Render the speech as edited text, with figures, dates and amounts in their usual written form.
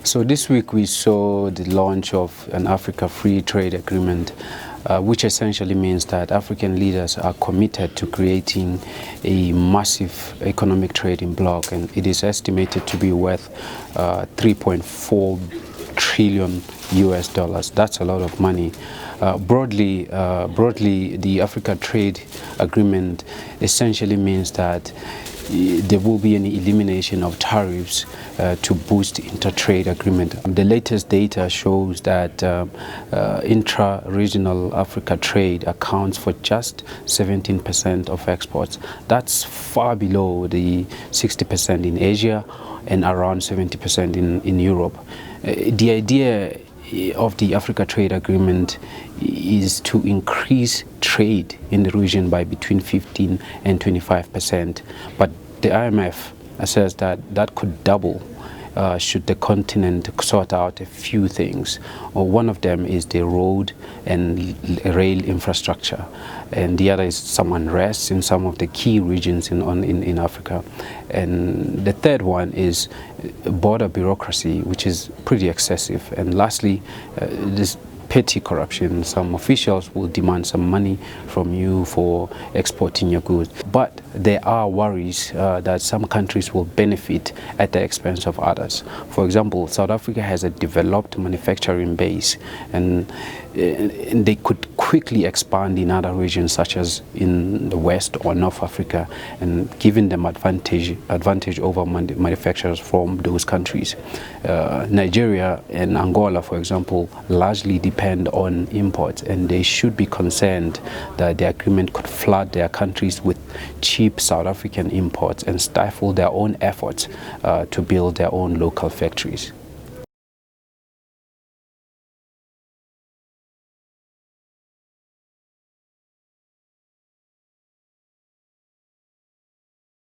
So this week we saw the launch of an Africa Free Trade Agreement, which essentially means that African leaders are committed to creating a massive economic trading bloc, and it is estimated to be worth 3.4 trillion US dollars. That's a lot of money. Broadly, the Africa Trade Agreement essentially means that there will be an elimination of tariffs to boost inter-trade agreement. The latest data shows that intra-regional Africa trade accounts for just 17% of exports. That's far below the 60% in Asia and around 70% in Europe. The idea of the Africa Trade Agreement is to increase trade in the region by between 15 and 25%. But the IMF says that that could double should the continent sort out a few things. One of them is the road and rail infrastructure, and the other is some unrest in some of the key regions in Africa. And the third one is border bureaucracy, which is pretty excessive. And lastly, this petty corruption. Some officials will demand some money from you for exporting your goods. But there are worries that some countries will benefit at the expense of others. For example, South Africa has a developed manufacturing base, and they could quickly expand in other regions such as in the West or North Africa, and giving them advantage over manufacturers from those countries. Nigeria and Angola, for example, largely depend on imports, and they should be concerned that the agreement could flood their countries with cheap South African imports and stifle their own efforts to build their own local factories.